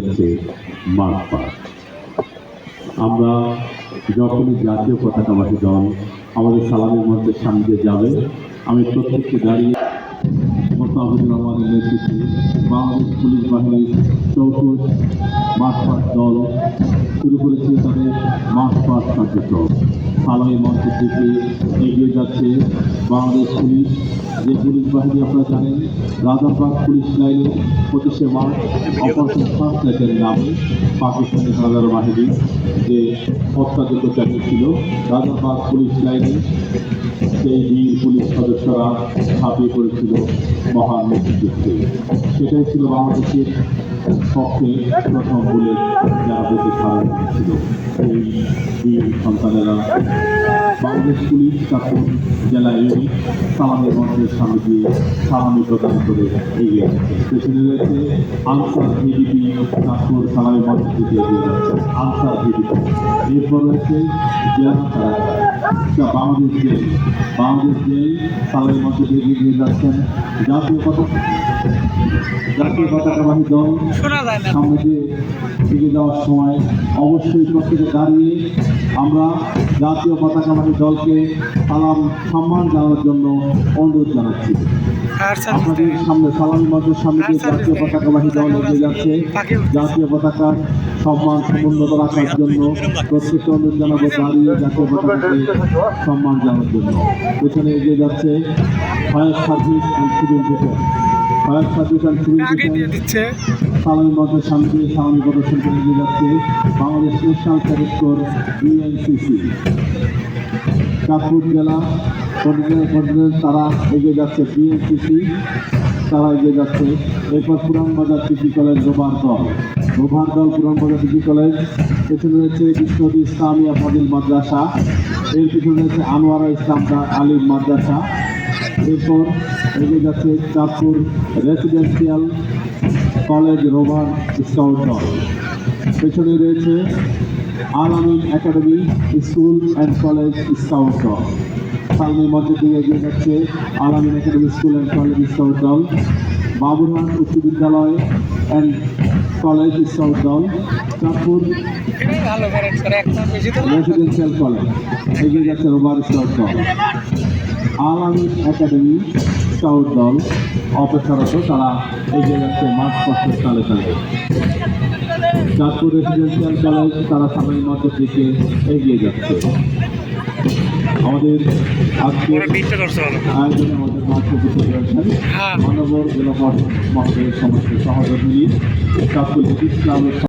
যাচ্ছে মাঠ পার। আমরা যখনই জাতীয় পতাকাবাহী দল আমাদের সালামের মঞ্চের সামনে দিয়ে যাবে, আমি প্রত্যেককে দাঁড়িয়ে মোস্তাফিজুর রহমানের নেতৃত্বে বাংলাদেশ পুলিশ বাহিনীর চৌকুশ মাঠপাট দল শুরু করেছে তাদের মাঠপাট কার্যক্রম। সালামী মঞ্চের দিকে এগিয়ে যাচ্ছে বাংলাদেশ পুলিশ, যে পুলিশ বাহিনী আপনারা জানেন রাজারবাগ পুলিশ লাইনে 25শে মার্চ অপারেশন ফার্স্ট লাইটের নামে পাকিস্তানি হানাদার বাহিনী যে হত্যাযোগ্য চালিয়েছিল রাজারবাগ পুলিশ লাইনে, সেই বীর পুলিশ সদস্যরা ঝাঁপিয়ে পড়েছিল মহান মুক্তিযুদ্ধে। সেটাই ছিল বাংলাদেশের পক্ষে প্রথম বুলেট যারা দেশে ধারণ করেছিল। এই বীর সন্তানেরা বাংলাদেশ পুলিশ চাঁদপুর জেলা ইউনিট সালামের মঞ্চের সামনে দিয়ে সালামি প্রদান করে এগিয়ে যাচ্ছে। পেছনে রয়েছে আনসার ভিডিপি চাঁদপুর সালামের মঞ্চের দিকে এগিয়ে যাচ্ছে আনসার ভিডিপি। এরপর রয়েছে বাংলাদেশ জেল সালামের মঞ্চে দিয়ে এগিয়ে যাচ্ছেন জাতীয় পতাকাবাহী দল। সামনে দিয়ে এগিয়ে যাওয়ার সময় অবশ্যই প্রত্যেকে দাঁড়িয়ে আমরা জাতীয় পতাকাবাহী দলকে সম্মান জানানোর জন্য অনুরোধ জানাচ্ছি। আপনাদের সামনে সালামি মঞ্চের সামনে দিয়ে জাতীয় পতাকাবাহী দল এগিয়ে যাচ্ছে। জাতীয় পতাকার সম্মান সমুন্নত রাখার জন্য প্রত্যেককে অনুরোধ জানাবো দাঁড়িয়ে জাতীয় পতাকাকে সম্মান জানানোর জন্য। পেছনে এগিয়ে যাচ্ছে fire service and civil defence. Fire service and civil defence সালামি মঞ্চের সামনে দিয়ে সালামি প্রদর্শন করে এগিয়ে যাচ্ছে Bangladesh national cadet corps BNCC. Chandpur জেলা তারা এগিয়ে যাচ্ছে বিএনসিসি, তারা এগিয়ে যাচ্ছে। এরপর পুরানবাজার ডিগ্রি কলেজ রোভার দল পুরানবাজার ডিগ্রি কলেজ। পেছনে রয়েছে বিশ্বনবী ইসলামিয়া ফাজিল মাদ্রাসা, এর পিছনে রয়েছে আনোয়ারা ইসলাম আলিম মাদ্রাসা। এরপর এগিয়ে যাচ্ছে Chandpur residential college rover scout দল। পেছনে রয়েছে Al Amin academy school and college scout দল। সালামি মঞ্চের দিকে এগিয়ে যাচ্ছে Al Amin academy school and college scout দল। বাবুরহাট উচ্চ বিদ্যালয় অ্যান্ড কলেজ স্কাউট দল। চাঁদপুর রেসিডেন্সিয়াল কলেজ এগিয়ে যাচ্ছে রোভার স্কাউট দল। আল আমিন একাডেমি স্কাউট দল অপেক্ষারত, তারা এগিয়ে যাচ্ছে মাঠ কষ্টের তালে তালে। চাঁদপুর রেসিডেন্সিয়াল কলেজ তারা সালামি মঞ্চের দিকে এগিয়ে যাচ্ছে। আমাদের আজকে আয়োজনে আমাদের মাঠ উপস্থিত রয়েছেন মানবর জেলা পরিষদ মহোদয়ের সমস্ত সহযোগী চাঁদপুর ইসলামের